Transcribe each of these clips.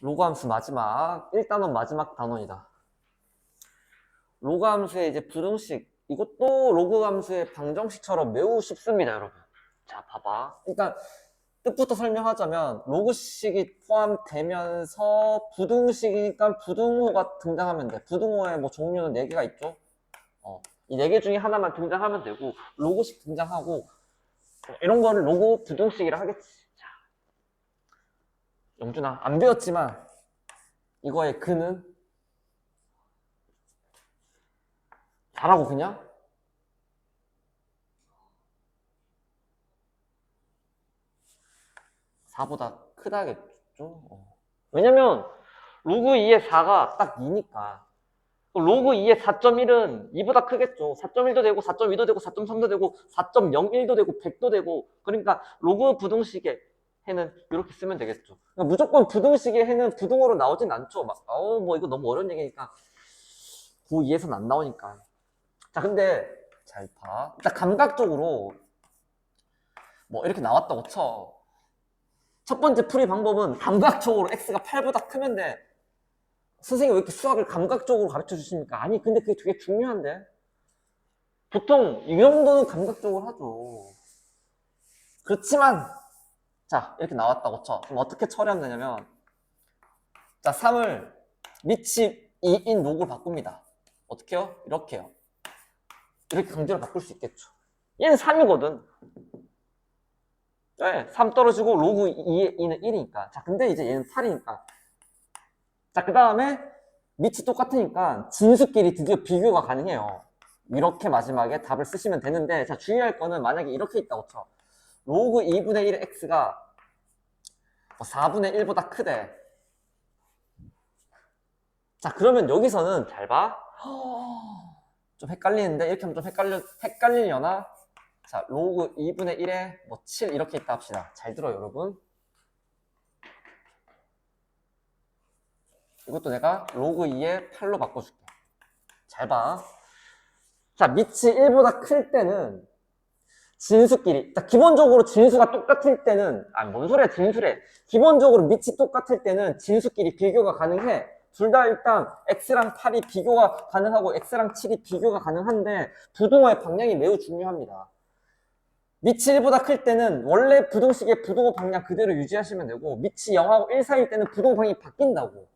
로그 함수 마지막 1단원 마지막 단원이다. 로그 함수의 이제 부등식, 이것도 로그 함수의 방정식처럼 매우 쉽습니다, 여러분. 자, 봐봐. 일단 뜻부터 설명하자면 로그식이 포함되면서 부등식이니까 부등호가 등장하면 돼. 부등호의 뭐 종류는 4개가 있죠. 이 4개 중에 하나만 등장하면 되고 로그식 등장하고 이런 거를 로그 부등식이라 하겠지. 자, 영준아 안 배웠지만 이거의 근은 잘하고 그냥 4보다 크다겠죠. 왜냐면 로그 2의 4가 딱 2니까 로그 2의 4.1은 2보다 크겠죠. 4.1도 되고 4.2도 되고 4.3도 되고 4.01도 되고 100도 되고 그러니까 로그 부등식의 해는 이렇게 쓰면 되겠죠. 그러니까 무조건 부등식의 해는 부등호로 나오진 않죠. 막 뭐 이거 너무 어려운 얘기니까 고2에서는 안 나오니까. 자 근데 잘 봐. 일단 감각적으로 뭐 이렇게 나왔다고 쳐. 첫 번째 풀이 방법은 감각적으로 x가 8보다 크면 돼. 선생님 왜 이렇게 수학을 감각적으로 가르쳐 주십니까? 아니 근데 그게 되게 중요한데 보통 이 정도는 감각적으로 하죠. 그렇지만 자 이렇게 나왔다고 쳐. 그럼 어떻게 처리하면 되냐면 자 3을 밑이 2인 로그로 바꿉니다. 어떻게요? 이렇게요. 이렇게 강제로 바꿀 수 있겠죠. 얘는 3이거든. 네, 3 떨어지고 로그 2는 1이니까. 자 근데 이제 얘는 8이니까. 자 그 다음에 밑이 똑같으니까 진수끼리 드디어 비교가 가능해요. 이렇게 마지막에 답을 쓰시면 되는데 자 주의할 거는 만약에 이렇게 있다고 쳐. 로그 2분의 1의 x가 4분의 1보다 크대. 자 그러면 여기서는 잘 봐. 좀 헷갈리는데 이렇게 하면 좀 헷갈리려나? 자 로그 2분의 1에 7 이렇게 있다 합시다. 잘 들어요 여러분. 이것도 내가 로그 2에 8로 바꿔줄게. 잘 봐. 자 밑이 1보다 클 때는 진수끼리 기본적으로 진수가 똑같을 때는 뭔 소리야 진수래. 기본적으로 밑이 똑같을 때는 진수끼리 비교가 가능해. 둘 다 일단 x랑 8이 비교가 가능하고 x랑 7이 비교가 가능한데 부등호의 방향이 매우 중요합니다. 밑이 1보다 클 때는 원래 부등식의 부등호 방향 그대로 유지하시면 되고 밑이 0하고 1 사이일 때는 부등호 방향이 바뀐다고.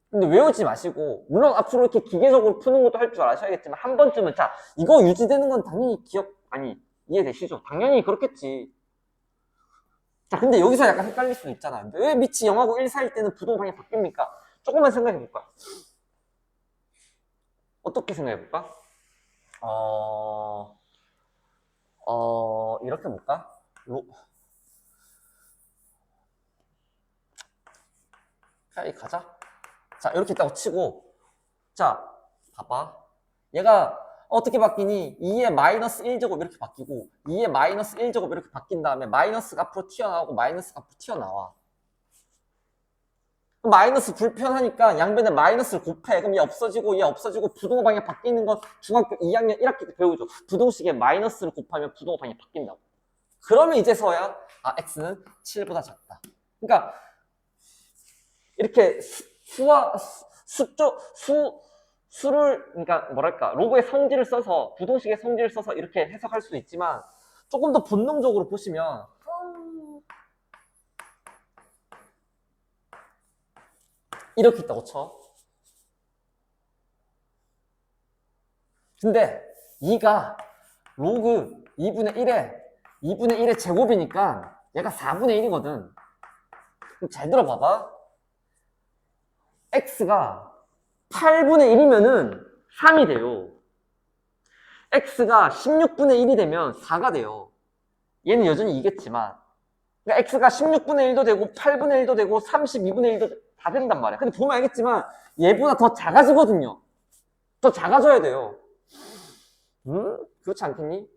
근데 외우지 마시고 물론 앞으로 이렇게 기계적으로 푸는 것도 할 줄 아셔야겠지만 한 번쯤은 자 이거 유지되는 건 당연히 이해되시죠? 당연히 그렇겠지. 자 근데 여기서 약간 헷갈릴 수도 있잖아. 왜 밑이 0하고 1 사이일 때는 부등호 방향이 바뀝니까? 조금만 생각해볼까? 어떻게 생각해볼까? 이렇게 볼까? 이 가자. 자 이렇게 있다고 치고 자 봐봐 얘가 어떻게 바뀌니? 2의 마이너스 1제곱 이렇게 바뀌고 2의 마이너스 1제곱 이렇게 바뀐 다음에 마이너스가 앞으로 튀어나오고 마이너스가 앞으로 튀어나와. 마이너스 불편하니까 양변에 마이너스를 곱해. 그럼 얘 없어지고 부등호 방향 바뀌는 건 중학교 2학년 1학기 때 배우죠. 부등식에 마이너스를 곱하면 부등호 방향이 바뀐다고. 그러면 이제서야 x는 7보다 작다. 그러니까 이렇게 수를 그러니까 뭐랄까 로그의 성질을 써서 부등식의 성질을 써서 이렇게 해석할 수도 있지만 조금 더 본능적으로 보시면 이렇게 있다고 쳐. 근데 2가 로그 2분의 1의 제곱이니까 얘가 4분의 1이거든. 그럼 잘 들어봐봐. x가 8분의 1이면은 3이 돼요. x가 16분의 1이 되면 4가 돼요. 얘는 여전히 2겠지만 그러니까 x가 16분의 1도 되고 8분의 1도 되고 32분의 1도 다 된단 말이야. 근데 보면 알겠지만 얘보다 더 작아지거든요. 더 작아져야 돼요. 그렇지 않겠니?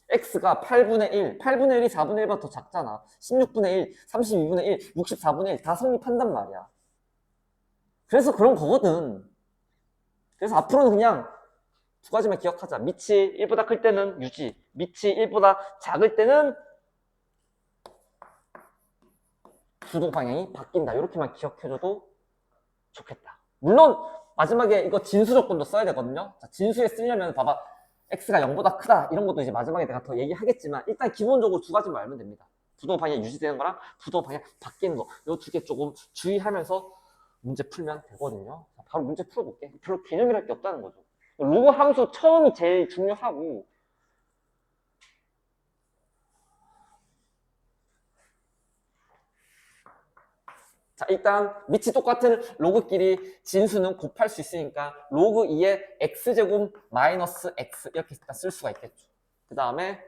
x가 8분의 1, 8분의 1이 4분의 1보다 더 작잖아. 16분의 1, 32분의 1, 64분의 1 다 성립한단 말이야. 그래서 그런 거거든. 그래서 앞으로는 그냥 두 가지만 기억하자. 밑이 1보다 클 때는 유지, 밑이 1보다 작을 때는 부동 방향이 바뀐다. 이렇게만 기억해줘도 좋겠다. 물론 마지막에 이거 진수 조건도 써야 되거든요. 자, 진수에 쓰려면 봐봐. x가 0보다 크다. 이런 것도 이제 마지막에 내가 더 얘기하겠지만 일단 기본적으로 두 가지만 알면 됩니다. 부동 방향 유지되는 거랑 부동 방향 바뀌는 거. 이 두 개 조금 주의하면서 문제 풀면 되거든요. 자, 바로 문제 풀어볼게. 별로 개념이랄 게 없다는 거죠. 로그 함수 처음이 제일 중요하고 자, 일단 밑이 똑같은 로그끼리 진수는 곱할 수 있으니까 로그 2의 x제곱 마이너스 x 이렇게 일단 쓸 수가 있겠죠. 그 다음에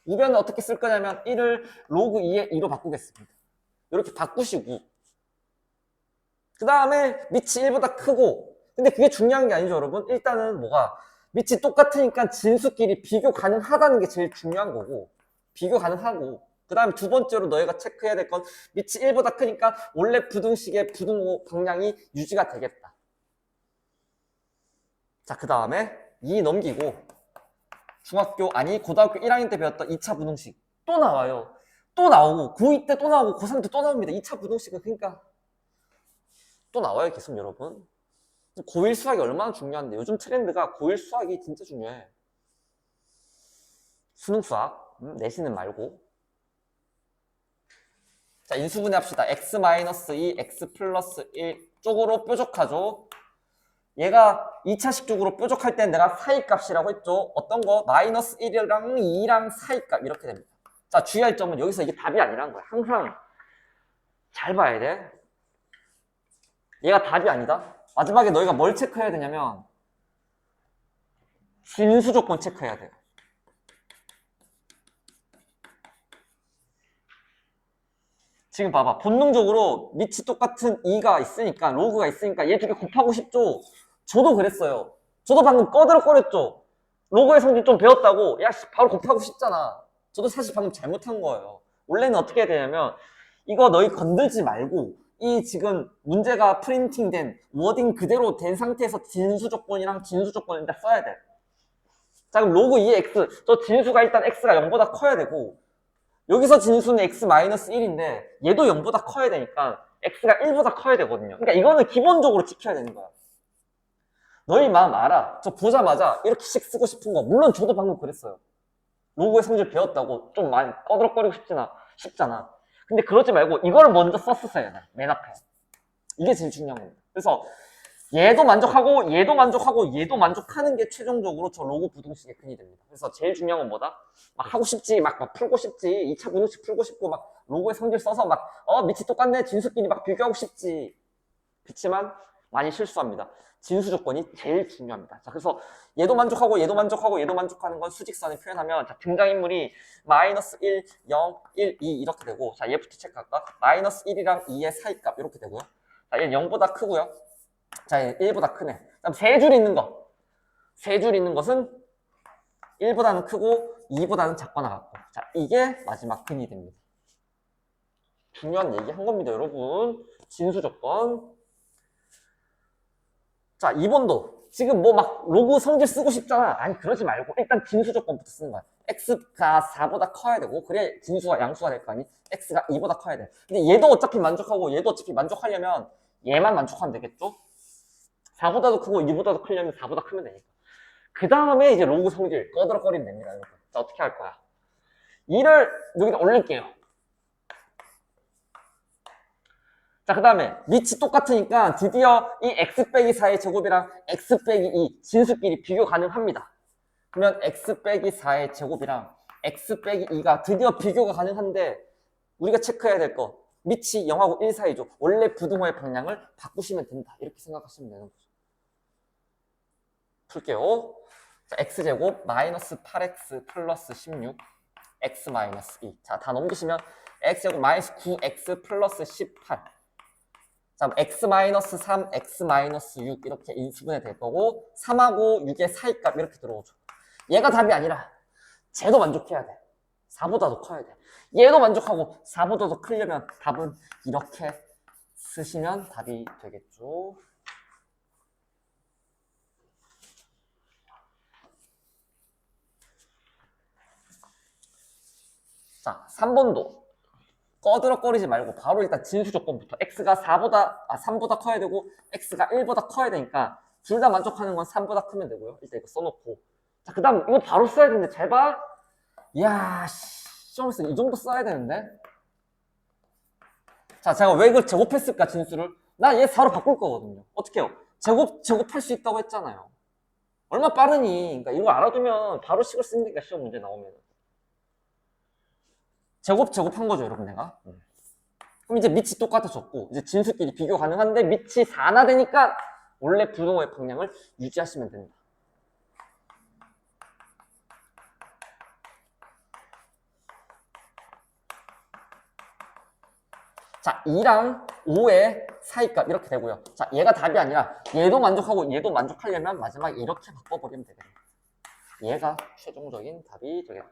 우변은 어떻게 쓸 거냐면 1을 로그 2의 2로 바꾸겠습니다. 이렇게 바꾸시고 그 다음에 밑이 1보다 크고 근데 그게 중요한 게 아니죠 여러분. 일단은 뭐가 밑이 똑같으니까 진수끼리 비교 가능하다는 게 제일 중요한 거고 비교 가능하고 그 다음에 두 번째로 너희가 체크해야 될 건 밑이 1보다 크니까 원래 부등식의 부등 방향이 유지가 되겠다. 자, 그 다음에 2 넘기고 고등학교 1학년 때 배웠던 2차 부등식 또 나와요. 또 나오고 고2 때 또 나오고 고3 때 또 나옵니다. 2차 부등식은 그러니까 또 나와요 계속 여러분. 고1 수학이 얼마나 중요한데 요즘 트렌드가 고1 수학이 진짜 중요해. 수능 수학 내신은 말고. 자, 인수분해 합시다. x-2, x 플러스 1 쪽으로 뾰족하죠. 얘가 2차식 쪽으로 뾰족할 땐 내가 사이값이라고 했죠. 어떤 거? 마이너스 1이랑 2랑 사이값 이렇게 됩니다. 자, 주의할 점은 여기서 이게 답이 아니라는 거야. 항상 잘 봐야 돼. 얘가 답이 아니다. 마지막에 너희가 뭘 체크해야 되냐면 진수 조건 체크해야 돼요. 지금 봐봐. 본능적으로 밑이 똑같은 2가 있으니까 로그가 있으니까 얘 두 개 곱하고 싶죠. 저도 그랬어요. 저도 방금 꺼들어거렸죠. 로그의 성질 좀 배웠다고 야 바로 곱하고 싶잖아. 저도 사실 방금 잘못한 거예요. 원래는 어떻게 해야 되냐면 이거 너희 건들지 말고 이 지금 문제가 프린팅된 워딩 그대로 된 상태에서 진수 조건이랑 진수 조건을 일단 써야 돼. 자 그럼 로그 2의 x 저 진수가 일단 x가 0보다 커야 되고 여기서 진수는 x-1인데 얘도 0보다 커야 되니까 x가 1보다 커야 되거든요. 그러니까 이거는 기본적으로 지켜야 되는 거야. 너희 마음 알아. 저 보자마자 이렇게씩 쓰고 싶은 거. 물론 저도 방금 그랬어요. 로그의 성질 배웠다고 좀 많이 꺼들어거리고 싶잖아. 근데 그러지 말고 이걸 먼저 썼었어야 돼. 맨 앞에. 이게 제일 중요한 겁니다. 그래서 얘도 만족하고 얘도 만족하고 얘도 만족하는 게 최종적으로 저 로그 부등식의 근이 됩니다. 그래서 제일 중요한 건 뭐다? 막 하고 싶지, 막 풀고 싶지, 2차 부등식 풀고 싶고 막 로그의 성질 써서 막 밑이 똑같네 진수끼리 막 비교하고 싶지. 그렇지만 많이 실수합니다. 진수 조건이 제일 중요합니다. 자, 그래서 얘도 만족하고 얘도 만족하고 얘도 만족하는 건 수직선에 표현하면 자, 등장인물이 마이너스 1, 0, 1, 2 이렇게 되고 자, 얘부터 체크할까? 마이너스 1이랑 2의 사이값 이렇게 되고요. 자, 얘는 0보다 크고요. 자, 1보다 크네. 그다음 세 줄 있는 거. 세 줄 있는 것은 1보다는 크고 2보다는 작거나 같고. 자, 이게 마지막 근이 됩니다. 중요한 얘기 한 겁니다, 여러분. 진수 조건. 자, 2번도. 지금 뭐 막 로그 성질 쓰고 싶잖아. 아니, 그러지 말고 일단 진수 조건부터 쓰는 거야. x가 4보다 커야 되고, 그래 진수가 양수가 될 거 아니? x가 2보다 커야 돼. 근데 얘도 어차피 만족하고 얘도 어차피 만족하려면 얘만 만족하면 되겠죠? 4보다도 크고 2보다도 크려면 4보다 크면 되니까. 그 다음에 이제 로그 성질 꺼들어거리면 됩니다. 여러분. 자, 어떻게 할 거야? 2를 여기다 올릴게요. 자, 그 다음에 밑이 똑같으니까 드디어 이 x 빼기 4의 제곱이랑 x 빼기 2 진수끼리 비교 가능합니다. 그러면 x 빼기 4의 제곱이랑 x 빼기 2가 드디어 비교가 가능한데 우리가 체크해야 될 거 밑이 0하고 1 사이죠. 원래 부등호의 방향을 바꾸시면 된다. 이렇게 생각하시면 되는 거죠. 풀게요. 자, x제곱 마이너스 8x 플러스 16 x 마이너스 2. 자, 다 넘기시면 x제곱 마이너스 9x 플러스 18. 자, x 마이너스 3, x 마이너스 6 이렇게 인수분해 될 거고 3하고 6의 사이값 이렇게 들어오죠. 얘가 답이 아니라 쟤도 만족해야 돼. 4보다도 커야 돼. 얘도 만족하고 4보다도 크려면 답은 이렇게 쓰시면 답이 되겠죠. 자, 3번도 꺼드럭거리지 말고 바로 일단 진수 조건부터 x가 3보다 커야 되고 x가 1보다 커야 되니까 둘 다 만족하는 건 3보다 크면 되고요. 일단 이거 써놓고 자, 그 다음 이거 바로 써야 되는데 잘 봐. 이야 좀 있어. 이 정도 써야 되는데. 자, 제가 왜 이걸 제곱했을까 진수를? 나 얘 바로 바꿀 거거든요. 어떻게 해요? 제곱할 수 있다고 했잖아요. 얼마 빠르니? 그러니까 이거 알아두면 바로 식을 쓰니까 시험 문제 나오면 제곱한 거죠, 여러분 내가. 그럼 이제 밑이 똑같아졌고 이제 진수끼리 비교 가능한데 밑이 4나 되니까 원래 부동호의 방향을 유지하시면 된다. 자, 2랑 5의 사이값 이렇게 되고요. 자, 얘가 답이 아니라 얘도 만족하고 얘도 만족하려면 마지막에 이렇게 바꿔버리면 되겠네요. 얘가 최종적인 답이 되겠다.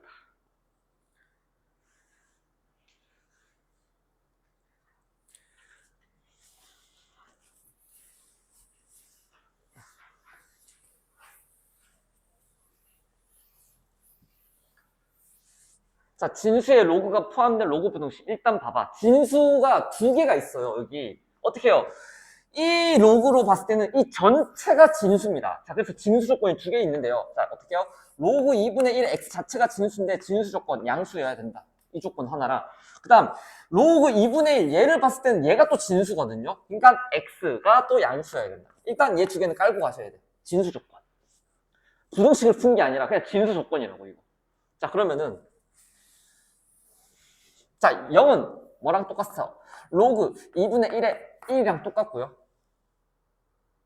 자, 진수에 로그가 포함된 로그 부등식 일단 봐봐. 진수가 두 개가 있어요. 여기 어떻게 해요? 이 로그로 봤을 때는 이 전체가 진수입니다. 자, 그래서 진수 조건이 두 개 있는데요. 자, 어떻게 해요? 로그 2분의 1의 x 자체가 진수인데 진수 조건 양수여야 된다. 이 조건 하나랑 그 다음 로그 2분의 1 얘를 봤을 때는 얘가 또 진수거든요. 그러니까 x가 또 양수여야 된다. 일단 얘 두 개는 깔고 가셔야 돼. 진수 조건. 부등식을 푼 게 아니라 그냥 진수 조건이라고 이거. 자, 그러면은 자, 0은 뭐랑 똑같어? 로그 2분의 1의 1이랑 똑같고요.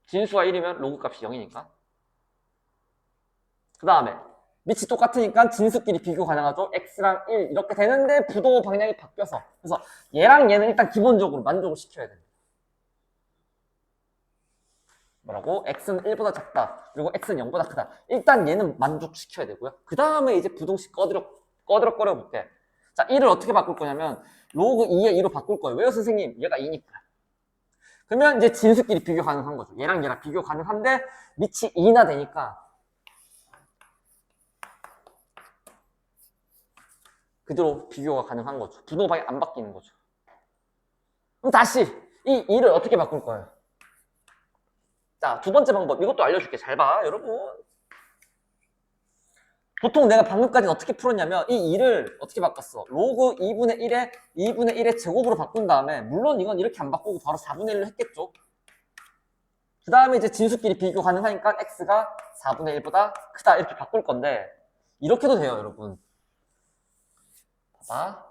진수가 1이면 로그 값이 0이니까. 그 다음에 밑이 똑같으니까 진수끼리 비교 가능하죠. x랑 1 이렇게 되는데 부동호 방향이 바뀌어서 그래서 얘랑 얘는 일단 기본적으로 만족을 시켜야 됩니다. 뭐라고? x는 1보다 작다. 그리고 x는 0보다 크다. 일단 얘는 만족시켜야 되고요. 그 다음에 이제 부등식 꺼드럭거려 볼게. 자, 1을 어떻게 바꿀 거냐면 로그 2의 2로 바꿀 거예요. 왜요, 선생님? 얘가 2니까. 그러면 이제 진수끼리 비교 가능한 거죠. 얘랑 얘랑 비교 가능한데 밑이 2나 되니까 그대로 비교가 가능한 거죠. 부동호 방향이 안 바뀌는 거죠. 그럼 다시 이 2를 어떻게 바꿀 거예요? 자, 두 번째 방법. 이것도 알려줄게. 잘 봐, 여러분. 보통 내가 방금까지는 어떻게 풀었냐면 이 2를 어떻게 바꿨어? 로그 2분의 1의 제곱으로 바꾼 다음에 물론 이건 이렇게 안 바꾸고 바로 4분의 1로 했겠죠. 그 다음에 이제 진수끼리 비교 가능하니까 x가 4분의 1보다 크다 이렇게 바꿀 건데 이렇게도 돼요, 여러분. 봐봐.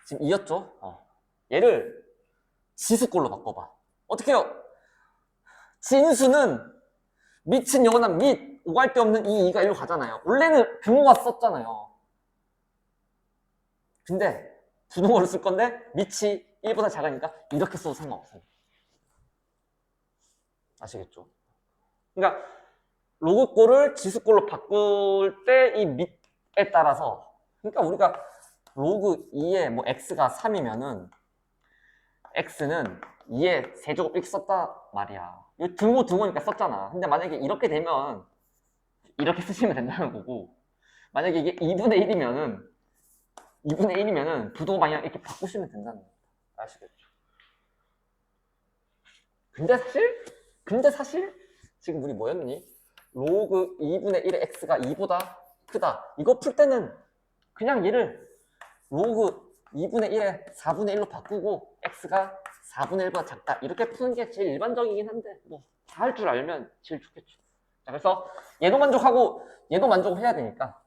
지금 2였죠? 얘를 지수꼴로 바꿔봐. 어떻게 해요? 진수는 밑은 영원한 밑, 오갈 데 없는 이 2가 1로 가잖아요. 원래는 분모가 썼잖아요. 근데 분모를 쓸 건데 밑이 1보다 작으니까 이렇게 써도 상관없어요. 아시겠죠? 그러니까 로그꼴을 지수꼴로 바꿀 때 이 밑에 따라서 그러니까 우리가 로그 2에 뭐 x가 3이면은 x는 2의 세제곱 이렇게 썼단 말이야. 이거 등호니까 썼잖아. 근데 만약에 이렇게 되면 이렇게 쓰시면 된다는 거고 만약에 이게 2분의 1이면은 부동호 방향 이렇게 바꾸시면 된다는 거야. 아시겠죠? 근데 사실 지금 우리 뭐였니? 로그 2분의 1의 x가 2보다 크다. 이거 풀 때는 그냥 얘를 로그 2분의 1에 4분의 1로 바꾸고 x가 4분의 1보다 작다. 이렇게 푸는 게 제일 일반적이긴 한데 뭐 다 할 줄 알면 제일 좋겠죠. 자, 그래서 얘도 만족하고 얘도 만족을 해야 되니까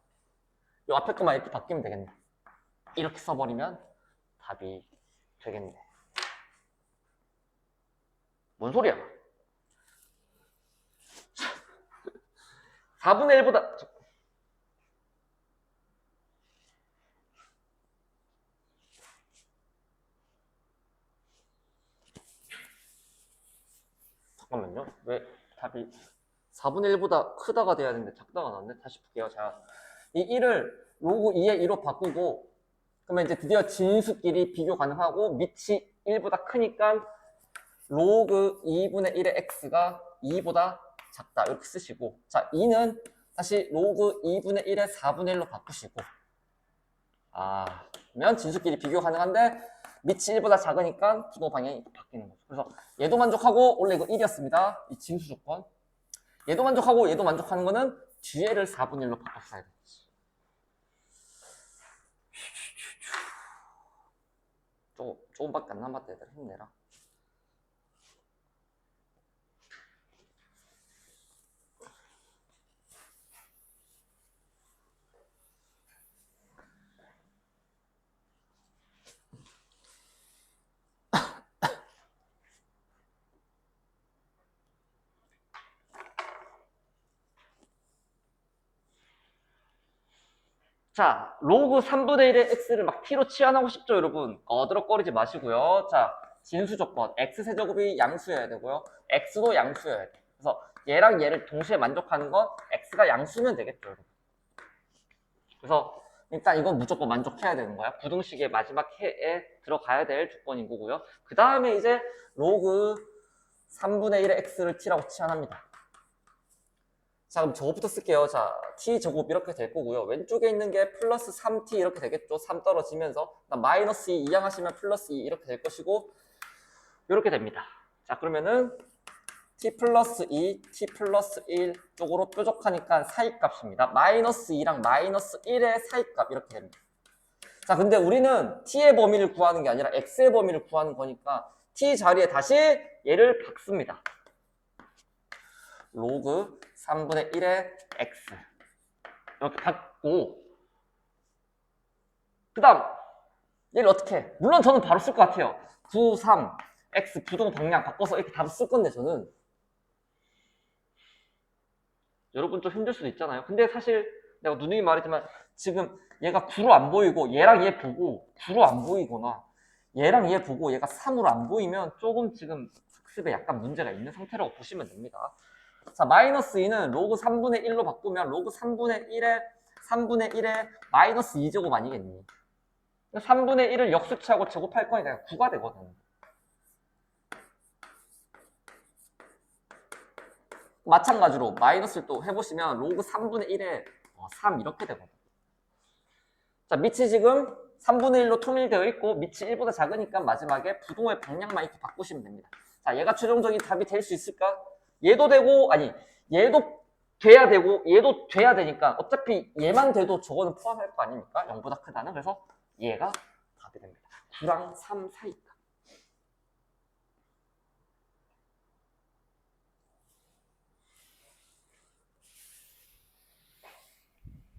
이 앞에 것만 이렇게 바뀌면 되겠네. 이렇게 써버리면 답이 되겠네. 뭔 소리야? 4분의 1보다 잠깐만요. 왜 답이 4분의 1보다 크다가 돼야 되는데 작다가 나왔네? 다시 볼게요. 자, 이 1을 로그 2의 2로 바꾸고 그러면 이제 드디어 진수끼리 비교 가능하고 밑이 1보다 크니까 로그 2분의 1의 x가 2보다 작다 이렇게 쓰시고 자 2는 다시 로그 2분의 1의 4분의 1로 바꾸시고 그러면 진수끼리 비교 가능한데 밑이 1보다 작으니까 부동 방향이 바뀌는 거죠. 그래서 얘도 만족하고 원래 이거 1이었습니다. 이 진수 조건. 얘도 만족하고 얘도 만족하는 거는 뒤에를 4분의 1로 바꿨어야 되지. 조금밖에 안 남았다 얘들아. 힘내라. 자, 로그 3분의 1의 x를 막 t로 치환하고 싶죠, 여러분? 어드럭거리지 마시고요. 자, 진수 조건. x세제곱이 양수여야 되고요. x도 양수여야 돼. 그래서 얘랑 얘를 동시에 만족하는 건 x가 양수면 되겠죠, 여러분. 그래서 일단 이건 무조건 만족해야 되는 거야. 부등식의 마지막 해에 들어가야 될 조건인 거고요. 그 다음에 이제 로그 3분의 1의 x를 t라고 치환합니다. 자, 그럼 저거부터 쓸게요. 자, t제곱 이렇게 될 거고요. 왼쪽에 있는 게 플러스 3t 이렇게 되겠죠. 3 떨어지면서 마이너스 2 이항하시면 플러스 2 이렇게 될 것이고 이렇게 됩니다. 자, 그러면은 t 플러스 2, t 플러스 1 쪽으로 뾰족하니까 사이값입니다. 마이너스 2랑 마이너스 1의 사이값 이렇게 됩니다. 자, 근데 우리는 t의 범위를 구하는 게 아니라 x의 범위를 구하는 거니까 t 자리에 다시 얘를 박습니다. 로그 3분의 1의 x 이렇게 받고 그 다음 얘를 어떻게 해? 물론 저는 바로 쓸 것 같아요. 9, 3, x 부동 방향 바꿔서 이렇게 답을 쓸 건데 저는 여러분 좀 힘들 수도 있잖아요. 근데 사실 내가 누누이 말했지만 지금 얘가 9로 안 보이고 얘랑 얘 보고 9로 안 보이거나 얘랑 얘 보고 얘가 3으로 안 보이면 조금 지금 학습에 약간 문제가 있는 상태라고 보시면 됩니다. 자, 마이너스 2는 로그 3분의 1로 바꾸면 로그 3분의 1에 마이너스 2제곱 아니겠니? 3분의 1을 역수치하고 제곱할 거니까 9가 되거든. 마찬가지로 마이너스를 또 해보시면 로그 3분의 1에 3 이렇게 되거든. 자, 밑이 지금 3분의 1로 통일되어 있고 밑이 1보다 작으니까 마지막에 부동의 방향만 이렇게 바꾸시면 됩니다. 자, 얘가 최종적인 답이 될 수 있을까? 얘도 되고 아니 얘도 돼야 되고 얘도 돼야 되니까 어차피 얘만 돼도 저거는 포함할 거 아닙니까? 0보다 크다는. 그래서 얘가 답이 됩니다. 9랑 3 사이다.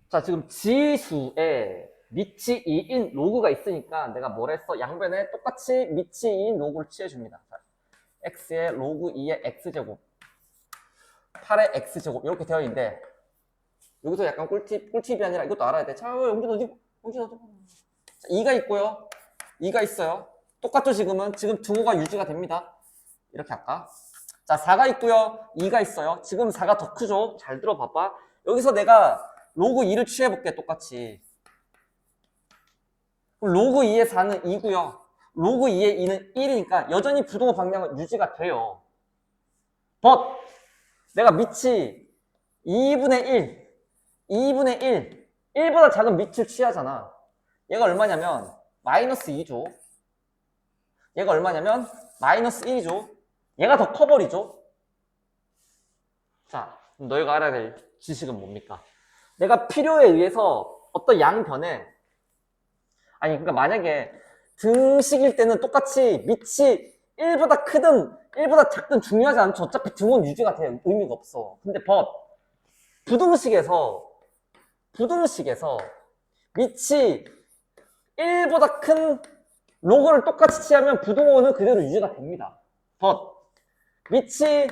자, 지금 지수에 밑이 2인 로그가 있으니까 내가 뭘 했어? 양변에 똑같이 밑이 2인 로그를 취해줍니다. 자, x의 로그 2의 x제곱 8의 x제곱 이렇게 되어 있는데 여기서 약간 꿀팁이 아니라 이것도 알아야 돼. 자, 영준 어디? 2가 있고요. 2가 있어요. 똑같죠, 지금은? 지금 등호가 유지가 됩니다. 이렇게 할까? 자, 4가 있고요. 2가 있어요. 지금 4가 더 크죠? 잘 들어봐봐. 여기서 내가 로그 2를 취해볼게, 똑같이. 그럼 로그 2의 4는 2고요. 로그 2의 2는 1이니까 여전히 부동호 방향은 유지가 돼요. but 내가 밑이 2분의 1, 2분의 1, 1보다 작은 밑을 취하잖아. 얘가 얼마냐면 마이너스 2죠. 얘가 얼마냐면 마이너스 1이죠. 얘가 더 커버리죠. 자, 그럼 너희가 알아야 될 지식은 뭡니까? 내가 필요에 의해서 어떤 양변에 아니 그러니까 만약에 등식일 때는 똑같이 밑이 1보다 크든 1보다 작든 중요하지 않죠. 어차피 등은 유지가 돼. 의미가 없어. 근데 부등식에서 밑이 1보다 큰 로그를 똑같이 취하면 부등호는 그대로 유지가 됩니다. 밑이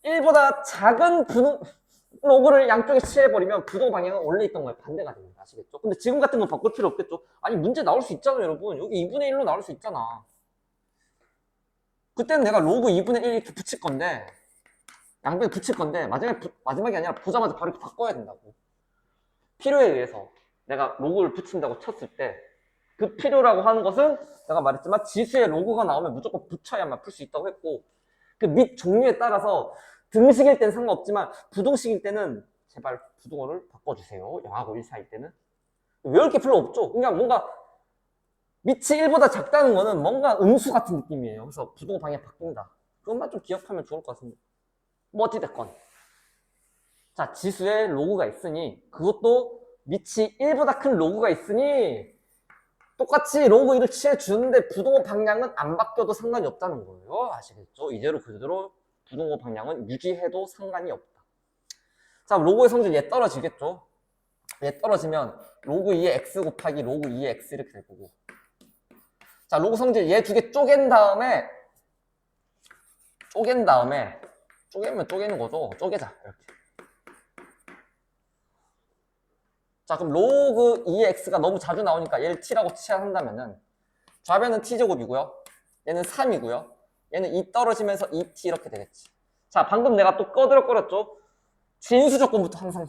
1보다 작은 로그를 양쪽에 취해버리면 부동 방향은 원래 있던 거에 반대가 됩니다. 아시겠죠? 근데 지금 같은 건 바꿀 필요 없겠죠? 아니 문제 나올 수 있잖아요, 여러분. 여기 2분의 1로 나올 수 있잖아. 그때는 내가 로그 2분의 1 이렇게 붙일 건데 양변에 붙일 건데 마지막이 아니라 보자마자 바로 이렇게 바꿔야 된다고. 필요에 의해서 내가 로그를 붙인다고 쳤을 때 그 필요라고 하는 것은 내가 말했지만 지수에 로그가 나오면 무조건 붙여야만 풀 수 있다고 했고 그 밑 종류에 따라서 등식일 때는 상관없지만 부등식일 때는 제발 부등호를 바꿔주세요. 0하고 1 사이일 때는. 왜 이렇게 필요 없죠? 그냥 뭔가 밑이 1보다 작다는 거는 뭔가 음수 같은 느낌이에요. 그래서 부동호 방향이 바뀐다. 그것만 좀 기억하면 좋을 것 같습니다. 뭐 어찌됐건. 자, 지수에 로그가 있으니 그것도 밑이 1보다 큰 로그가 있으니 똑같이 로그 1을 취해주는데 부동호 방향은 안 바뀌어도 상관이 없다는 거예요. 아시겠죠? 이대로 그대로 부동호 방향은 유지해도 상관이 없다. 자, 로그의 성질 얘 떨어지겠죠? 얘 떨어지면 로그 2의 x 곱하기 로그 2의 x 이렇게 될 거고. 자, 로그 성질 얘 두 개 쪼갠 다음에 쪼개면 쪼개는 거죠. 쪼개자. 이렇게. 자, 그럼 로그 2의 x가 너무 자주 나오니까 얘를 t라고 취한다면은 좌변은 t제곱이고요. 얘는 3이고요. 얘는 2 떨어지면서 2t 이렇게 되겠지. 자, 방금 내가 또 꺼들었죠? 진수 조건부터 항상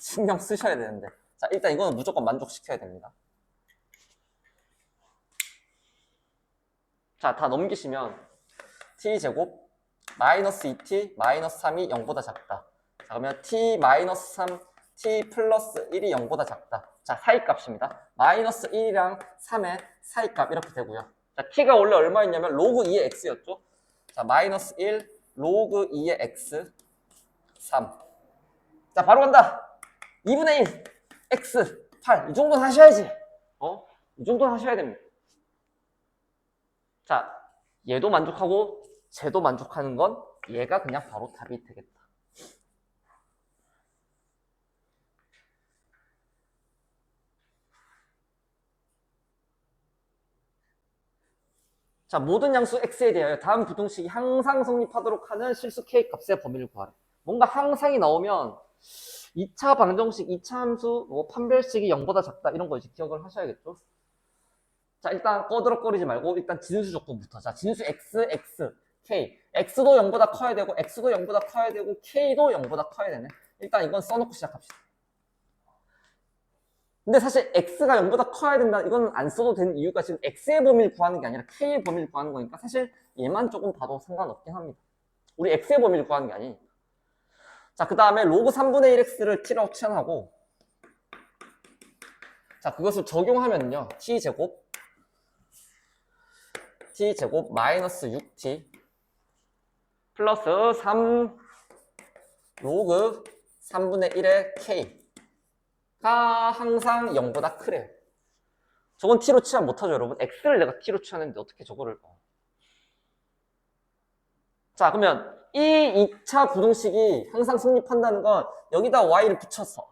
신경 쓰셔야 되는데. 자, 일단 이거는 무조건 만족시켜야 됩니다. 자, 다 넘기시면 t제곱 마이너스 2t 마이너스 3이 0보다 작다. 자, 그러면 t 마이너스 3 t 플러스 1이 0보다 작다. 자, 사이값입니다. 마이너스 1이랑 3의 사이값 이렇게 되고요. 자, t가 원래 얼마였냐면 로그 2의 x였죠. 자, 마이너스 1 로그 2의 x 3. 자, 바로 간다. 2분의 1 x 8. 이 정도는 하셔야지. 이 정도는 하셔야 됩니다. 자, 얘도 만족하고 쟤도 만족하는 건 얘가 그냥 바로 답이 되겠다. 자, 모든 양수 x에 대하여 다음 부등식이 항상 성립하도록 하는 실수 k 값의 범위를 구하라. 뭔가 항상이 나오면 2차 방정식, 2차 함수, 판별식이 0보다 작다 이런 거 이제 기억을 하셔야겠죠. 자, 일단 꺼드럭거리지 말고 일단 진수 조건부터. 자, 진수 x, x, k. x도 0보다 커야 되고 x도 0보다 커야 되고 k도 0보다 커야 되네. 일단 이건 써놓고 시작합시다. 근데 사실 x가 0보다 커야 된다. 이건 안 써도 되는 이유가 지금 x의 범위를 구하는 게 아니라 k의 범위를 구하는 거니까 사실 얘만 조금 봐도 상관없긴 합니다. 우리 x의 범위를 구하는 게 아니니까. 자, 그 다음에 로그 3분의 1x를 t라고 치환하고 자, 그것을 적용하면요. t제곱 마이너스 6t 플러스 3 로그 3분의 1의 k가 항상 0보다 크래요. 저건 t로 치환 못하죠, 여러분. x를 내가 t로 치환했는데 어떻게 저거를 자, 그러면 이 2차 부등식이 항상 성립한다는 건 여기다 y를 붙여서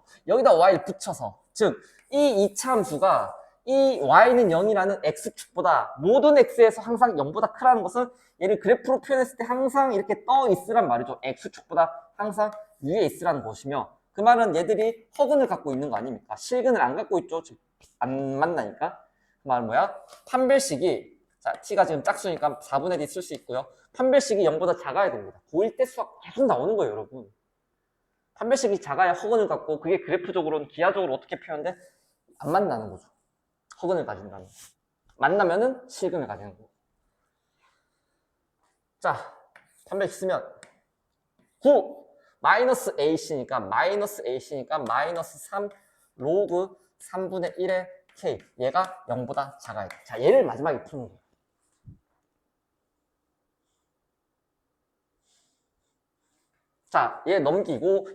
즉 이 2차 함수가 이 y는 0이라는 x축보다 모든 x에서 항상 0보다 크라는 것은 얘를 그래프로 표현했을 때 항상 이렇게 떠 있으란 말이죠. x축보다 항상 위에 있으라는 것이며 그 말은 얘들이 허근을 갖고 있는 거 아닙니까? 실근을 안 갖고 있죠. 즉 안 만나니까. 그 말은 뭐야? 판별식이 자, t가 지금 짝수니까 4분의 d 쓸 수 있고요. 판별식이 0보다 작아야 됩니다. 고1 때 수학 계속 나오는 거예요, 여러분. 판별식이 작아야 허근을 갖고 그게 그래프적으로는 기하적으로 어떻게 표현돼? 안 만나는 거죠. 허근을 가진다는 거. 만나면은 실근을 가지는 거고. 자, 판별식 쓰면 9 마이너스 ac니까 마이너스 3 로그 3분의 1의 k 얘가 0보다 작아야 돼. 자, 얘를 마지막에 푸는 거예요. 자, 얘 넘기고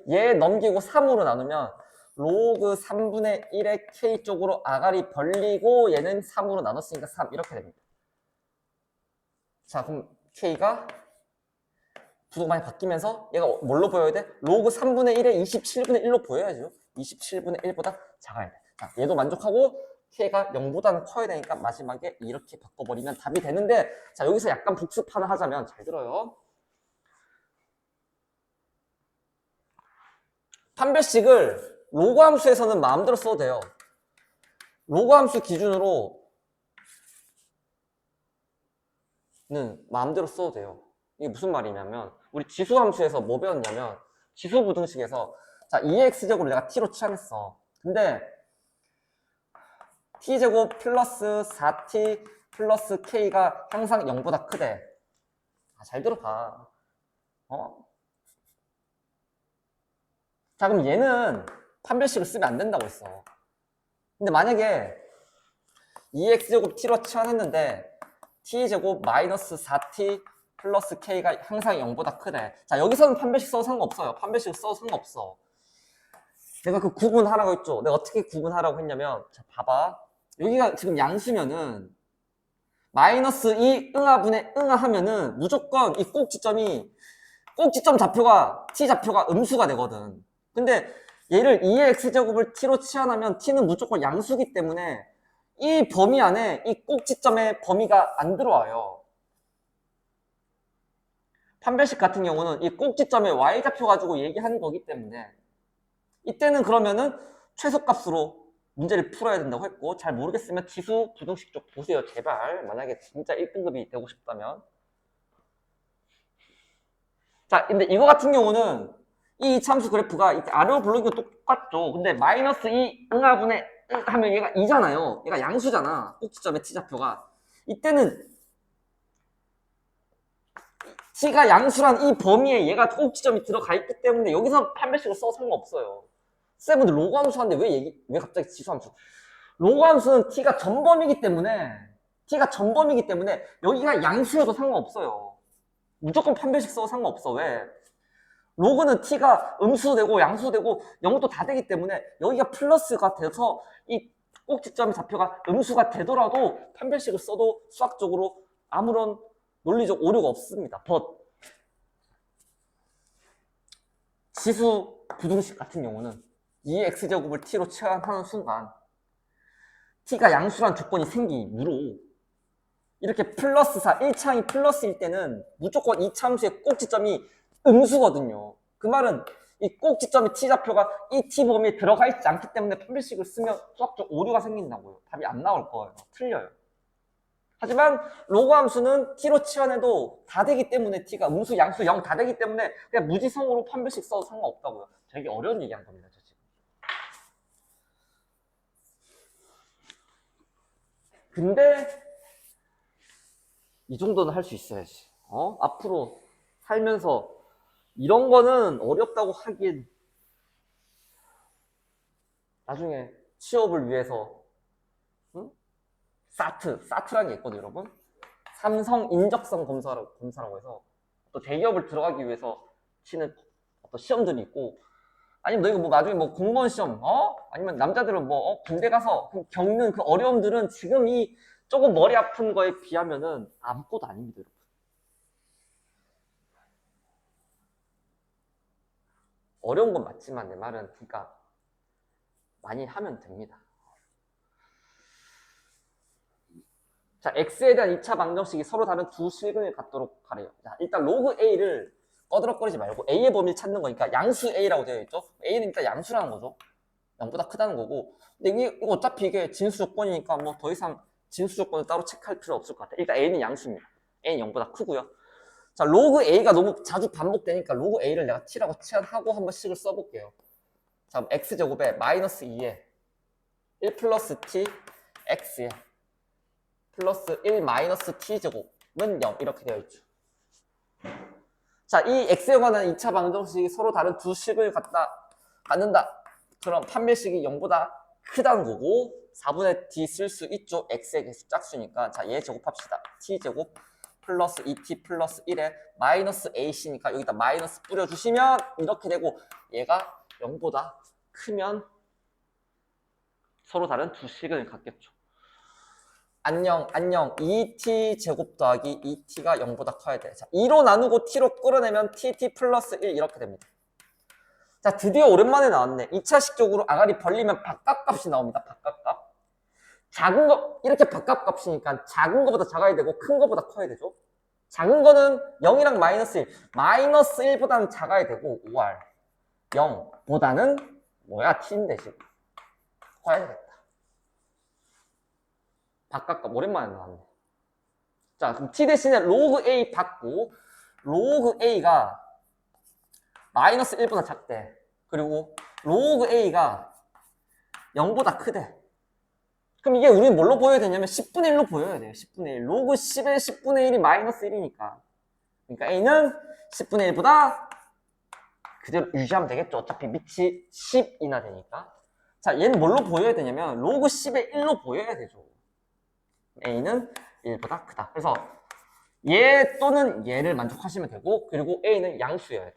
3으로 나누면 로그 3분의 1의 k 쪽으로 아가리 벌리고 얘는 3으로 나눴으니까 3 이렇게 됩니다. 자, 그럼 k가 부도가 많이 바뀌면서 얘가 뭘로 보여야 돼? 로그 3분의 1에 27분의 1로 보여야죠. 27분의 1보다 작아야 돼. 자, 얘도 만족하고 k가 0보다는 커야 되니까 마지막에 이렇게 바꿔버리면 답이 되는데 자, 여기서 약간 복습 하나 하자면 잘 들어요. 판별식을 로그 함수에서는 마음대로 써도 돼요. 로그 함수 기준으로는 마음대로 써도 돼요. 이게 무슨 말이냐면 우리 지수 함수에서 뭐 배웠냐면 지수 부등식에서 자 2x제곱을 내가 t로 치환했어. 근데 t제곱 플러스 4t 플러스 k가 항상 0보다 크대. 잘 들어봐. 자, 그럼 얘는 판별식을 쓰면 안 된다고 했어. 근데 만약에 2x제곱 t로 치환했는데 t제곱 마이너스 4t 플러스 k가 항상 0보다 크대. 자, 여기서는 판별식 써도 상관없어요. 판별식 써도 상관없어. 내가 그 구분하라고 했죠. 내가 어떻게 구분하라고 했냐면, 자, 봐봐. 여기가 지금 양수면은 마이너스 2 응하분의 응하 하면은 무조건 이 꼭지점 좌표가 t 좌표가 음수가 되거든. 근데 얘를 2의 x제곱을 t로 치환하면 t는 무조건 양수기 때문에 이 범위 안에 이 꼭지점의 범위가 안 들어와요. 판별식 같은 경우는 이 꼭지점의 y좌표 가지고 얘기하는 거기 때문에 이때는 그러면은 최소값으로 문제를 풀어야 된다고 했고, 잘 모르겠으면 지수 부등식 쪽 보세요. 제발. 만약에 진짜 1등급이 되고 싶다면. 자, 근데 이거 같은 경우는 이 이차함수 그래프가 이렇게 아래로 불러기가 똑같죠. 근데 마이너스 2 응하분의 하면 얘가 2잖아요. 얘가 양수잖아. 꼭지점의 t좌표가. 이때는 t가 양수란 이 범위에 얘가 꼭지점이 들어가 있기 때문에 여기서 판별식을 써도 상관없어요. 쌤은 로그 함수 하는데 왜 갑자기 지수 함수? 로그 함수는 t가 전범위이기 때문에 여기가 양수여도 상관없어요. 무조건 판별식 써도 상관없어. 왜? 로그는 t가 음수도 되고 양수도 되고 0도 다 되기 때문에 여기가 플러스가 돼서 이 꼭지점의 좌표가 음수가 되더라도 판별식을 써도 수학적으로 아무런 논리적 오류가 없습니다. but 지수 부등식 같은 경우는 2x제곱을 t로 치환하는 순간 t가 양수란 조건이 생기므로 이렇게 플러스 4, 1차항이 플러스일 때는 무조건 2차함수의 꼭지점이 음수거든요. 그 말은 이 꼭지점의 t좌표가 이 t 범위에 들어가 있지 않기 때문에 판별식을 쓰면 수학적 오류가 생긴다고요. 답이 안 나올 거예요. 틀려요. 하지만 로그 함수는 t로 치환해도 다 되기 때문에 t가 음수, 양수, 0 다 되기 때문에 그냥 무지성으로 판별식 써도 상관없다고요. 되게 어려운 얘기한 겁니다. 저 지금. 근데 이 정도는 할 수 있어야지. 앞으로 살면서 이런 거는 어렵다고 하기엔 나중에 취업을 위해서 사트라는 게 있거든요, 여러분. 삼성 인적성 검사라고 해서 또 대기업을 들어가기 위해서 치는 어떤 시험들이 있고, 아니면 너희가 뭐 나중에 뭐 공무원 시험, 아니면 남자들은 뭐 군대 가서 겪는 그 어려움들은 지금 이 조금 머리 아픈 거에 비하면은 아무것도 아닙니다, 여러분. 어려운 건 맞지만 내 말은 그러니까 많이 하면 됩니다. 자, x에 대한 2차 방정식이 서로 다른 두 실근을 갖도록 하래요. 자, 일단 로그 a를 꺼드럭거리지 말고 a의 범위를 찾는 거니까 양수 a라고 되어 있죠. a는 일단 양수라는 거죠. 0보다 크다는 거고. 근데 이거 어차피 이게 진수 조건이니까 뭐 더 이상 진수 조건을 따로 체크할 필요 없을 것 같아요. 일단 a는 양수입니다. a는 0보다 크고요. 자, 로그 a가 너무 자주 반복되니까 로그 a를 내가 t라고 치환하고 한번 식을 써볼게요. 자, x제곱에 마이너스 2에 1 플러스 t x에 플러스 1 마이너스 t제곱은 0 이렇게 되어 있죠. 자, 이 x에 관한 2차 방정식이 서로 다른 두 식을 갖는다. 그럼 판별식이 0보다 크다는 거고 4분의 d 쓸 수 있죠. x의 개수 짝수니까. 자, 얘 제곱합시다. t제곱 플러스 2t 플러스 1에 마이너스 ac니까 여기다 마이너스 뿌려주시면 이렇게 되고 얘가 0보다 크면 서로 다른 두 식을 갖겠죠. 안녕 2t 제곱 더하기 2t가 0보다 커야 돼. 자, 2로 나누고 t로 끌어내면 tt 플러스 1 이렇게 됩니다. 자, 드디어 오랜만에 나왔네. 2차식적으로 아가리 벌리면 바깥값이 나옵니다. 바깥값. 작은 거 이렇게 바깥값이니까 작은 거보다 작아야 되고 큰 거보다 커야 되죠. 작은 거는 0이랑 마이너스 1. 마이너스 1보다는 작아야 되고 5r 0보다는 뭐야? t인데 지금 커야 되겠다. 바깥값 오랜만에 나왔네. 자, 그럼 t 대신에 로그 a 받고 로그 a가 마이너스 1보다 작대. 그리고 로그 a가 0보다 크대. 그럼 이게 우리는 뭘로 보여야 되냐면 10분의 1로 보여야 돼요. 10분의 1. 로그 10의 10분의 1이 마이너스 1이니까. 그러니까 a는 10분의 1보다 그대로 유지하면 되겠죠. 어차피 밑이 10이나 되니까. 자, 얘는 뭘로 보여야 되냐면 로그 10의 1로 보여야 되죠. A는 1보다 크다. 그래서 얘 또는 얘를 만족하시면 되고, 그리고 A는 양수여야 돼.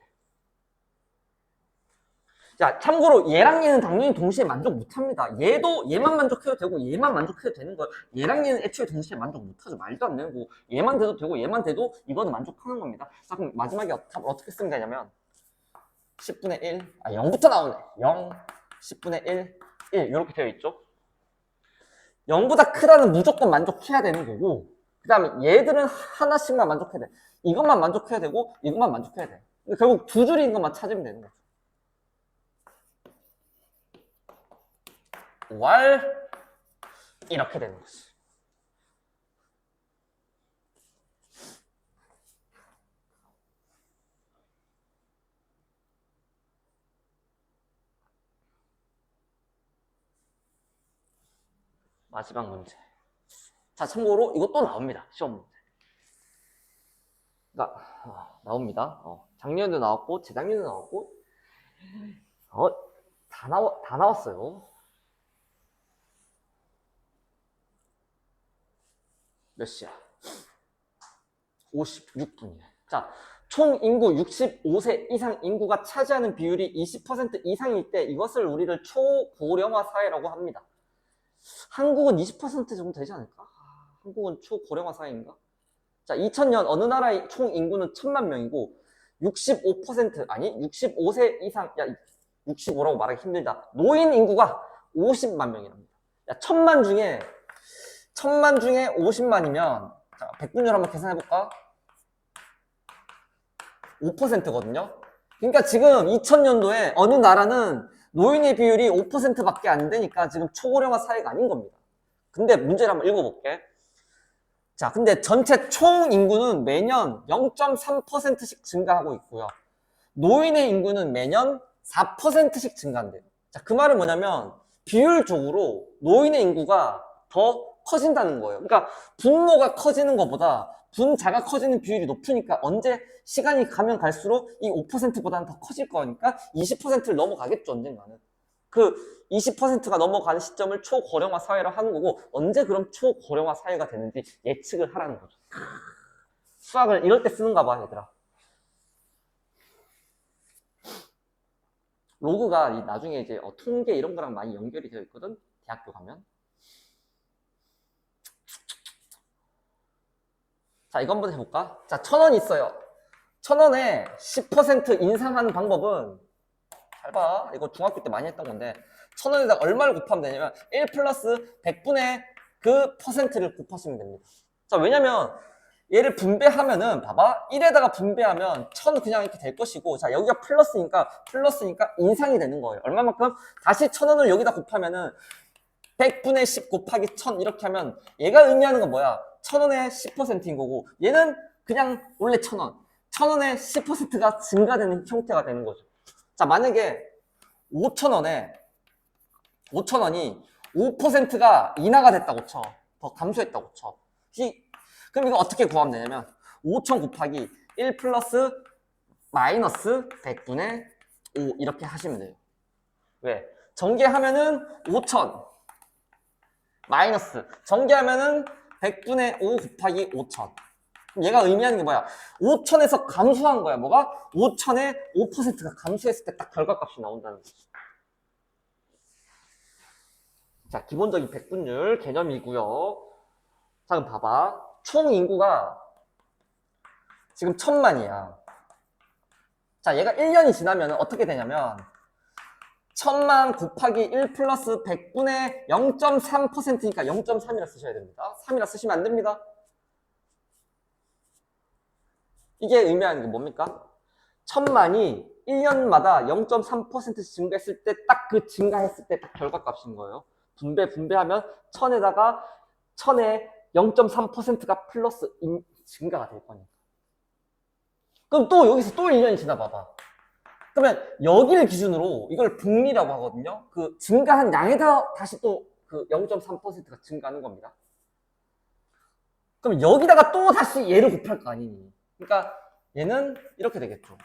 자, 참고로 얘랑 얘는 당연히 동시에 만족 못합니다. 얘도 얘만 만족해도 되고 얘만 만족해도 되는 거예요. 얘랑 얘는 애초에 동시에 만족 못하죠. 말도 안 되고 얘만 돼도 되고 얘만 돼도 이거는 만족하는 겁니다. 자, 그럼 마지막에 답을 어떻게 쓰면 되냐면 10분의 1, 0부터 나오네. 0, 10분의 1, 1 이렇게 되어 있죠. 0보다 크다는 무조건 만족해야 되는 거고, 그 다음에 얘들은 하나씩만 만족해야 돼. 이것만 만족해야 되고 이것만 만족해야 돼. 결국 두 줄인 것만 찾으면 되는 거죠. 월 이렇게 되는 거지. 마지막 문제. 자, 참고로 이것도 나옵니다. 시험 문제. 그러니까 나옵니다. 작년에도 나왔고 재작년에도 나왔고 다 나왔어요. 몇 시야? 56분이야. 자, 총 인구 65세 이상 인구가 차지하는 비율이 20% 이상일 때 이것을 우리를 초고령화 사회라고 합니다. 한국은 20% 정도 되지 않을까? 한국은 초고령화 사회인가? 자, 2000년 어느 나라의 총 인구는 1000만 명이고 65% 아니 65세 이상, 야 65라고 말하기 힘들다. 노인 인구가 50만 명이랍니다. 야, 1000만 중에 50만이면 자, 백분율 한번 계산해볼까? 5%거든요. 그러니까 지금 2000년도에 어느 나라는 노인의 비율이 5%밖에 안 되니까 지금 초고령화 사회가 아닌 겁니다. 근데 문제를 한번 읽어볼게. 자, 근데 전체 총 인구는 매년 0.3%씩 증가하고 있고요. 노인의 인구는 매년 4%씩 증가한대요. 자, 그 말은 뭐냐면 비율적으로 노인의 인구가 더 커진다는 거예요. 그러니까 분모가 커지는 것보다 분자가 커지는 비율이 높으니까 언제 시간이 가면 갈수록 이 5%보다는 더 커질 거니까 20%를 넘어가겠죠, 언젠가는. 그 20%가 넘어가는 시점을 초고령화 사회로 하는 거고, 언제 그럼 초고령화 사회가 되는지 예측을 하라는 거죠. 수학을 이럴 때 쓰는가 봐, 얘들아. 로그가 나중에 이제 통계 이런 거랑 많이 연결이 되어 있거든, 대학교 가면. 자, 이거 한번 해볼까? 자, 1000원 있어요. 1000원에 10% 인상하는 방법은, 잘 봐. 이거 중학교 때 많이 했던 건데, 1000원에다가 얼마를 곱하면 되냐면 1 플러스 100분의 그 퍼센트를 곱하시면 됩니다. 자, 왜냐면 얘를 분배하면은 봐봐, 1에다가 분배하면 1000 그냥 이렇게 될 것이고, 자, 여기가 플러스니까 인상이 되는 거예요. 얼마만큼? 다시 1000원을 여기다 곱하면은 100분의 10 곱하기 1000 이렇게 하면 얘가 의미하는 건 뭐야? 1000원의 10%인 거고, 얘는 그냥 원래 1000원 1000원의 10%가 증가되는 형태가 되는 거죠. 자, 만약에 5000원이 5%가 인하가 됐다고 쳐. 더 감소했다고 쳐. 그럼 이거 어떻게 구하면 되냐면 5000 곱하기 1 플러스 마이너스 100분의 5 이렇게 하시면 돼요. 왜? 전개하면은 5000 마이너스 전개하면은 100분의 5 곱하기 5000. 얘가 의미하는 게 뭐야? 5000에서 감소한 거야. 뭐가? 5000에 5%가 감소했을 때 딱 결과값이 나온다는 거지. 자, 기본적인 백분율 개념이고요. 자, 그럼 봐봐. 총 인구가 지금 1000만이야. 자, 얘가 1년이 지나면 어떻게 되냐면 1000만 곱하기 1 플러스 100분의 0.3%니까 0.3이라 쓰셔야 됩니다. 3이라 쓰시면 안 됩니다. 이게 의미하는 게 뭡니까? 1000만이 1년마다 0.3%씩 증가했을 때 딱 그 증가했을 때 딱 결과값인 거예요. 분배하면 1000에 0.3%가 플러스 증가가 될 거니까. 그럼 또 여기서 또 1년이 지나 봐봐. 그러면 여기를 기준으로 이걸 복리라고 하거든요. 그 증가한 양에다 다시 또 그 0.3%가 증가하는 겁니다. 그럼 여기다가 또 다시 얘를 곱할 거 아니니. 그러니까 얘는 이렇게 되겠죠.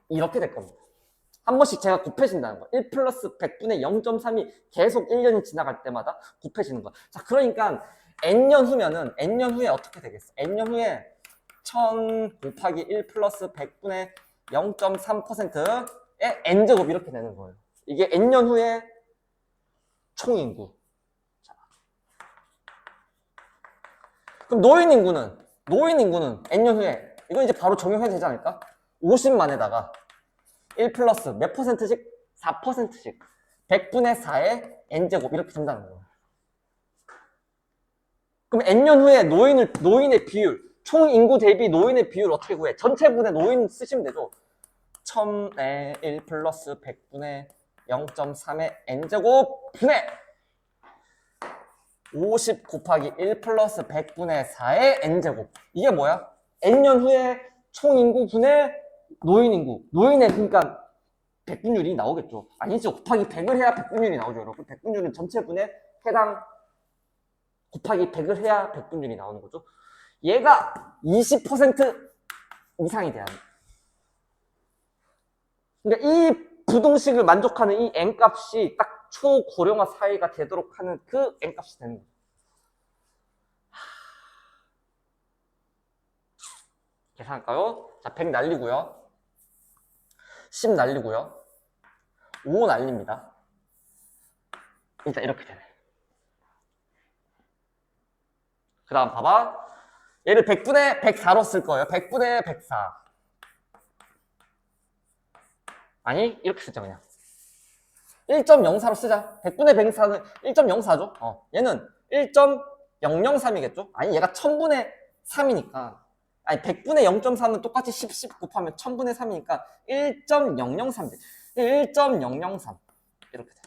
이렇게 될 겁니다. 한 번씩 제가 곱해진다는 거야. 1 플러스 100분의 0.3이 계속 1년이 지나갈 때마다 곱해지는 거야. 자, 그러니까 n년 후면은 n년 후에 어떻게 되겠어? n년 후에 1000 곱하기 1 플러스 100분의 0.3%의 n제곱 이렇게 되는 거예요. 이게 n년 후에 총인구. 자. 그럼 노인 인구는 n년 후에 이건 이제 바로 적용해도 되지 않을까? 50만에다가 1 플러스 몇 퍼센트씩? 4%씩 100분의 4의 n제곱 이렇게 된다는 거예요. 그럼 n년 후에 노인의 비율, 총 인구 대비 노인의 비율 어떻게 구해? 전체분의 노인 쓰시면 되죠. 1000의 1 플러스 100분의 0.3의 n제곱 분의 50 곱하기 1 플러스 100분의 4의 n제곱. 이게 뭐야? n년 후에 총 인구 분의 노인 인구. 노인의 그러니까 백분율이 나오겠죠. 아니죠. 곱하기 100을 해야 백분율이 나오죠, 여러분. 백분율은 전체분의 해당 곱하기 100을 해야 백분율이 나오는 거죠. 얘가 20% 이상이 돼야 돼. 그러니까 이 부동식을 만족하는 이 n값이 딱 초고령화 사이가 되도록 하는 그 n값이 되는 거죠. 계산할까요? 자, 100 날리고요. 10 날리고요. 5 날립니다. 일단 이렇게 되네. 그 다음 봐봐. 얘를 100분의 104로 쓸 거예요. 100분의 104. 아니, 이렇게 쓰자, 그냥. 1.04로 쓰자. 100분의 104는 1.04죠? 얘는 1.003이겠죠? 아니, 얘가 1000분의 3이니까. 아니, 100분의 0.3은 똑같이 10 곱하면 1000분의 3이니까 1.003 돼. 1.003. 이렇게 돼.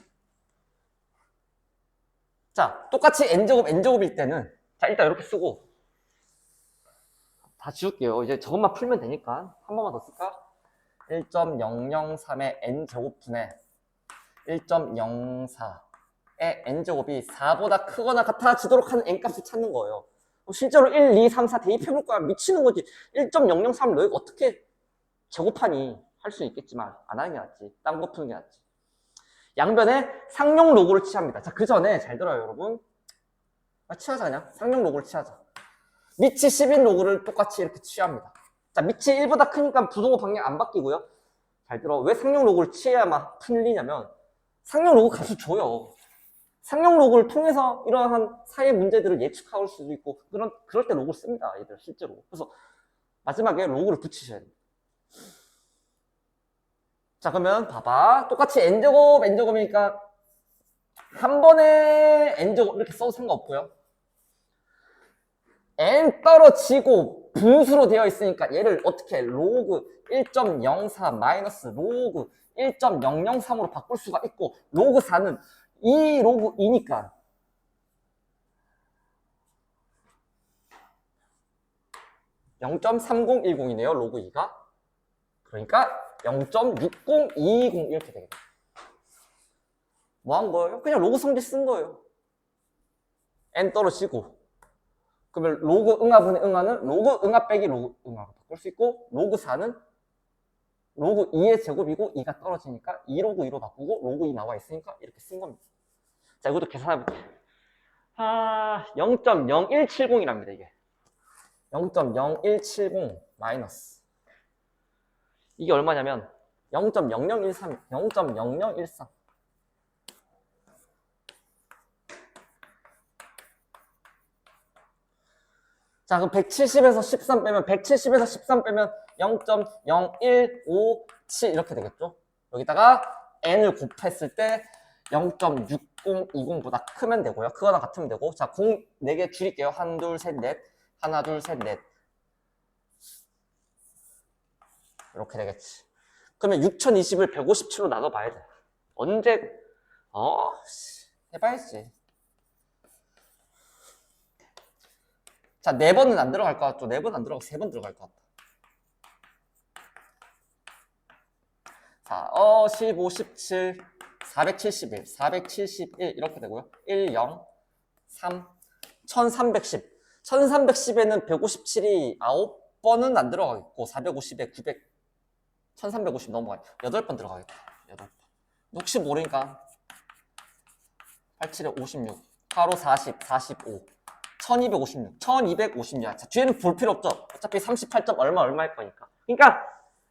자, 똑같이 n제곱일 때는, 자, 일단 이렇게 쓰고, 다 지울게요. 이제 저것만 풀면 되니까. 한 번만 더 쓸까? 1.003의 n제곱분의 1.04의 n제곱이 4보다 크거나 같아지도록 하는 n값을 찾는 거예요. 실제로 1, 2, 3, 4 대입해볼 거야. 미치는 거지. 1.003을 너희가 어떻게 제곱하니? 할 수 있겠지만 안 하는 게 낫지. 딴 거 푸는 게 낫지. 양변에 상용 로그를 취합니다. 자, 그 전에 잘 들어요, 여러분. 취하자, 그냥. 상용 로그를 취하자. 밑이 10인 로그를 똑같이 이렇게 취합니다. 자, 밑이 1보다 크니까 부동호 방향 안 바뀌고요. 잘 들어. 왜 상용 로그를 취해야만 풀리냐면 상용 로그 값을 줘요. 상용 로그를 통해서 이러한 사회 문제들을 예측할 수도 있고 그럴 때 로그를 씁니다. 얘들 실제로. 그래서 마지막에 로그를 붙이셔야 돼요. 자, 그러면 봐봐. 똑같이 n제곱이니까 한 번에 n제곱 이렇게 써도 상관없고요. n 떨어지고 분수로 되어 있으니까 얘를 어떻게 로그 1.04 마이너스 로그 1.003으로 바꿀 수가 있고 로그 4는 2 로그 2니까 0.3010이네요. 로그 2가. 그러니까 0.60220 이렇게 되겠다. 뭐 한 거예요? 그냥 로그 성질 쓴 거예요. n 떨어지고 그러면 로그 응합분의 응하는 로그 응합 빼기 로그 응합으로 바꿀 수 있고 로그 4는 로그 2의 제곱이고 2가 떨어지니까 2로그 2로 바꾸고 로그 2 나와 있으니까 이렇게 쓴 겁니다. 자, 이것도 계산해볼게요. 0.0170이랍니다, 이게. 0.0170 마이너스. 이게 얼마냐면 0.0013, 0.0013. 자, 그럼 170에서 13 빼면 170에서 13 빼면 0.0157 이렇게 되겠죠? 여기다가 n을 곱했을 때 0.6020보다 크면 되고요. 크거나 같으면 되고. 자, 4개 줄일게요. 1, 2, 3, 넷. 하나, 둘, 셋, 넷. 이렇게 되겠지. 그러면 6020을 157로 나눠봐야 돼. 언제, 해봐야지. 자, 4번은 안 들어갈 것 같죠? 4번 안 들어가고 3번 들어갈 것 같다. 자, 15, 17, 471, 471 이렇게 되고요. 1, 0, 3, 1310. 1310에는 157이 9번은 안 들어가겠고 450에 1350 넘어가요. 8번 들어가겠다. 8번. 혹시 모르니까 87에 56, 8호 40, 45, 1256, 1256. 자, 뒤에는 볼 필요 없죠. 어차피 38점 얼마일 거니까. 그러니까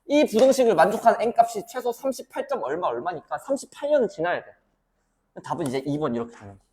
이 부등식을 만족하는 n값이 최소 38점 얼마니까 38년은 지나야 돼. 답은 이제 2번 이렇게 가는 거야.